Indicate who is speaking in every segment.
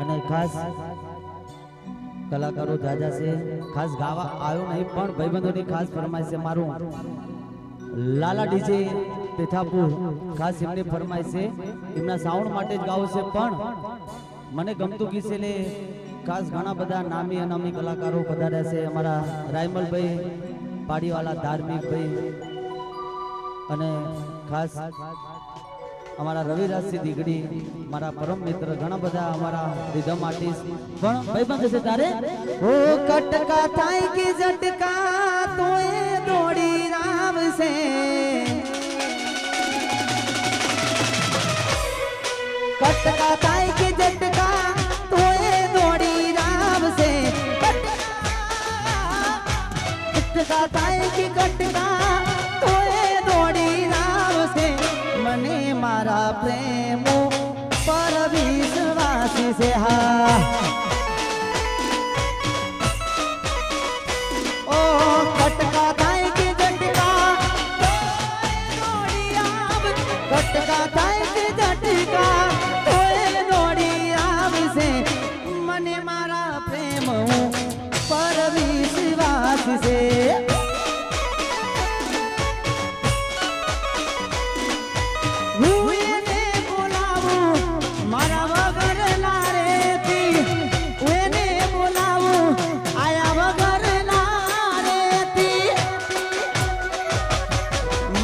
Speaker 1: અને ખાસ કલાકારો જાજા છે, ખાસ ગાવા આવ્યો નહીં પણ ભાઈબંધોની ખાસ ફરમાઈશ છે. મારું લાલા ડીજે પેથાપુર ખાસ એમની ફરમાઈશ છે, એમના સાઉન્ડ માટે જ ગાવું છે. પણ મને ગમતું ગીત છે એટલે ખાસ ઘણા બધા નામી અનામી કલાકારો પધાર્યા છે. અમારા રાયમલભાઈ પાડીવાલા, ધાર્મિકભાઈ અને ખાસ અમારા રવિરાજસિંહ દીગડી, મારા પરમ મિત્ર, ઘણા બધા અમારા રિધમ આર્ટિસ્ટ પણ ભાઈબંધ છે. તારે ઓ કટકા થાય કે ઝટકા તોય દોડી રાવશે, કટકા થાય કે ઝટકા તોય દોડી રાવશે, કટકા થાય કે કટકા તોય દોડી રાવશે. મને મારા પ્રેમો પર વિશ્વાસ છે. હા ઓ કટકા થાય કે ઝટકા દોડી આવ, કટકા થાય કે ઝટકા તોય દોડી આવશે. મને મારા પ્રેમો પર વિશ્વાસ છે.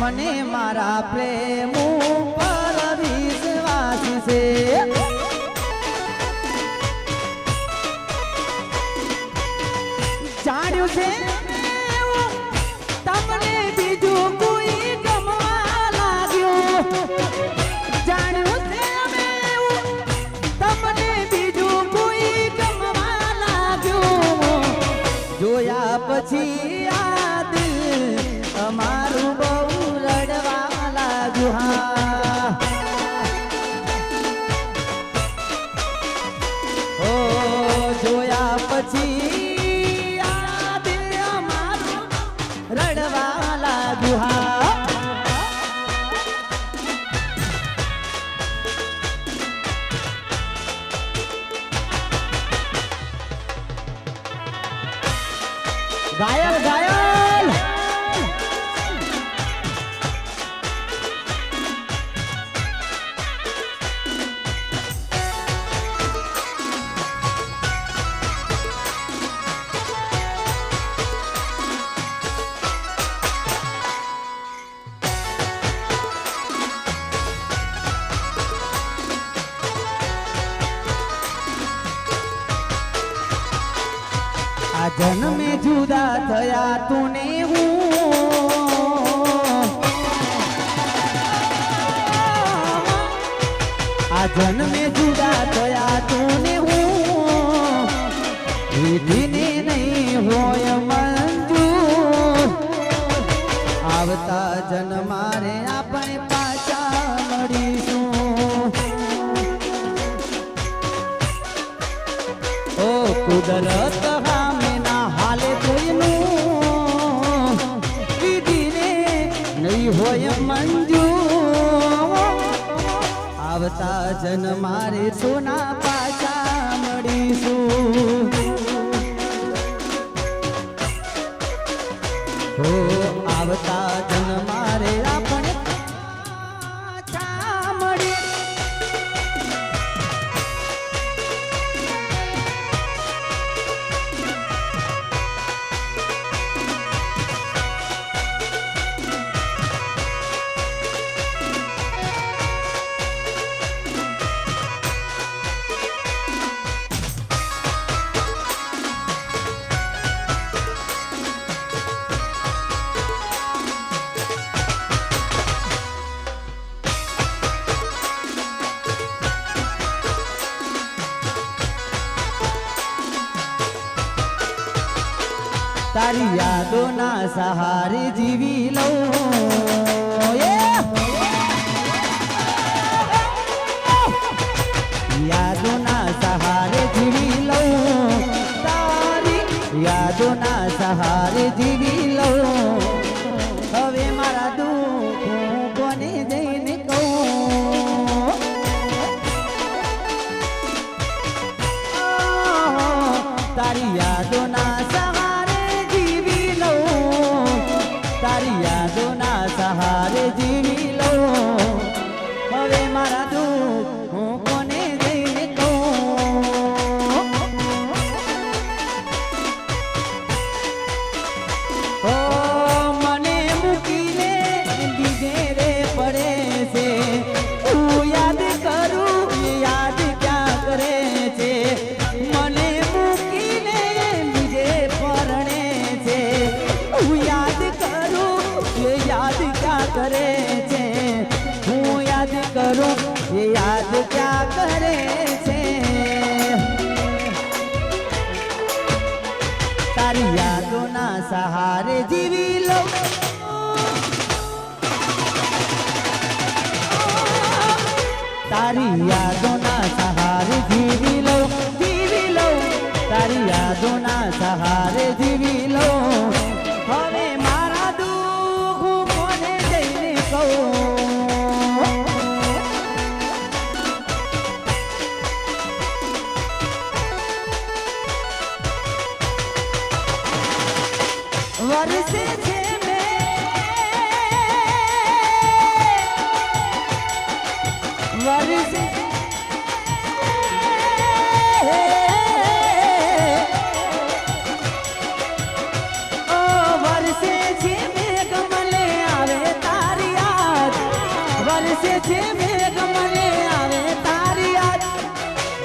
Speaker 1: મને મારા પ્રેમ પર વિશ્વાસ છે. જાણ્યું છે તમને બીજું કોઈ ગમવા લાગ્યું, જાણ્યું છે તમને બીજું કોઈ ગમવા લાગ્યું. જોયા પછી આ દિલ અમારું બહુ રડવા લાગ્યું. હા ઓ જોયા પછી આ દિલ અમારું રડવા લાગ્યું. હા ઘાયલ ઘાયલ આ જન્મે જુદા થયા તું ને હું, આ જન્મે જુદા થયા તું ને હું, વિધિને નહીં હોય મંજૂર. આવતા જન્મારે આપણે પાછા મળીશું. ઓ કુદરત હામે ના હાલે કોઈનું, વિધિને નહીં હોય મંજૂર. આવતા જન્મારે સોના પાછા મળીશું. હો આવતા જન્મારે આપણે પાછા મળીશું. તારી યાદોના સહારે જીવી લઉં, યાદોના સહારે જીવી લઉં, તારી યાદોના સહારે જીવી લઉં હવે મારા દુઃખ હું કોને જઈને કહું તારી યાદોના સહારે જીવી લઉં તારી યાદોના સહારે જીવી લઉં હવે મારા દુઃખ હું કોને જઈને કહું ઓ મને મૂકીને બીજે રે પડે છે હું યાદ કરું એ યાદ ક્યાં કરે છે મને મૂકીને બીજે પરણે છે હું યાદ કરું એ યાદ ક્યાં કરે છે હું યાદ કરું એ યાદ ક્યાં કરે છે તારી યાદોના સહારે જીવી લઉં તારી યાદોના સહારે જીવી લઉં તારી યાદોના સહારે જીવી લઉં હવે મારા દુઃખ હું કોને જઈને કહું વરસે છે વરસે ઓ વરસે છે મેઘ મને આવે તારી યાદ વરસે છે મેઘ મને આવે તારી યાદ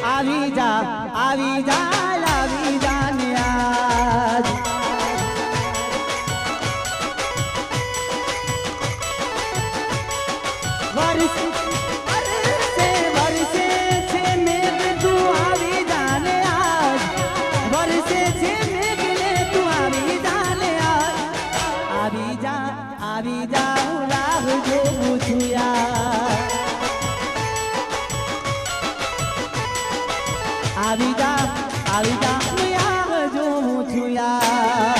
Speaker 1: આવી જા આવી જા આવી જા ને યાદ વરસે વરસે છે મેઘ તું આવી જાને આજ વરસે છે મેઘ ને તું આવી જાને આજ આવી જા હું રાહ જોઉં છું યાર આવી જા હું રાહ જોઉં છું યાર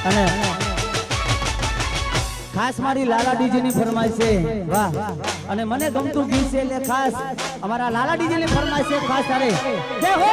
Speaker 1: અને ખાસ મારી લાલા ડીજે ની ફરમાઈશ છે વાહ અને મને ગમતું ગીત છે એટલે ખાસ અમારા લાલા ડીજે ની ફરમાઈશ છે ખાસ તારે જય હો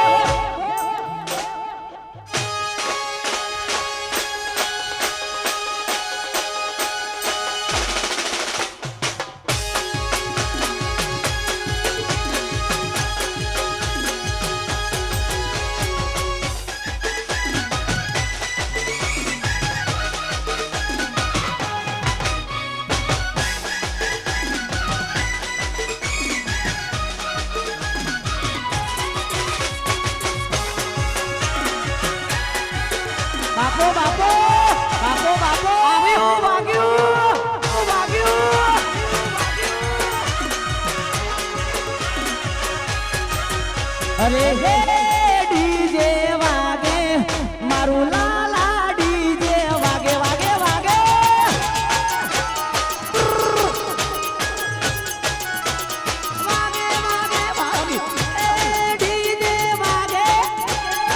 Speaker 1: બાપો બાપો બાપો બાપો આવે હું વાગ્યું અરે હે ડીજે વાગે મારું લાલા ડીજે વાગે વાગે વાગે વાગે વાગે વાગે એ ડીજે વાગે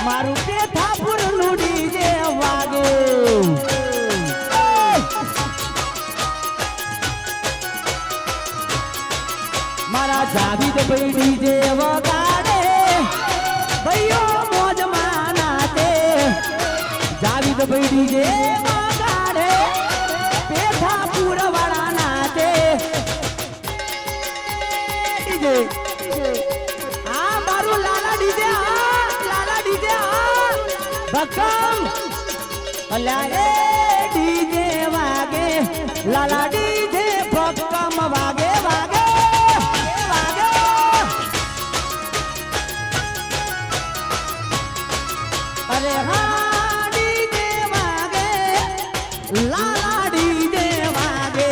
Speaker 1: મારું પેથાપુર નું ડીજે વાગે મારા જાવીદ ભાઈ ડીજે વગાડે ભાઈઓ મોજ માનાતે જાવીદ ભાઈ ડીજે વગાડે પેથાપુર વાળા નાતે ડીજે આ મારું લાલા ડીજે ભક્કમ અલ્યા એ ડીજે વાગે લાલા ડીજે ભક્કમ વાગે વાગે વાગે અરે હા ડીજે વાગે લાલા ડીજે વાગે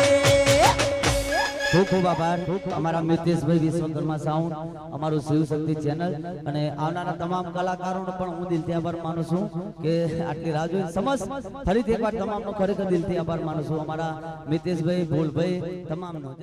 Speaker 1: ખૂબ ખૂબ આભાર અમારા મિતેશભાઈ વિશ્વકર્મા સાઉન્ડ અમારું શિવ શક્તિ ચેનલ અને આવનારા તમામ કલાકારોનો પણ હું દિલથી આભાર માનું છું કે આટલી રાહ જોઈ સમસ્ત ફરીથી એકવાર તમામનો ખરેખર દિલથી આભાર માનું છું અમારા મિતેશભાઈ ભૂલભાઈ તમામનો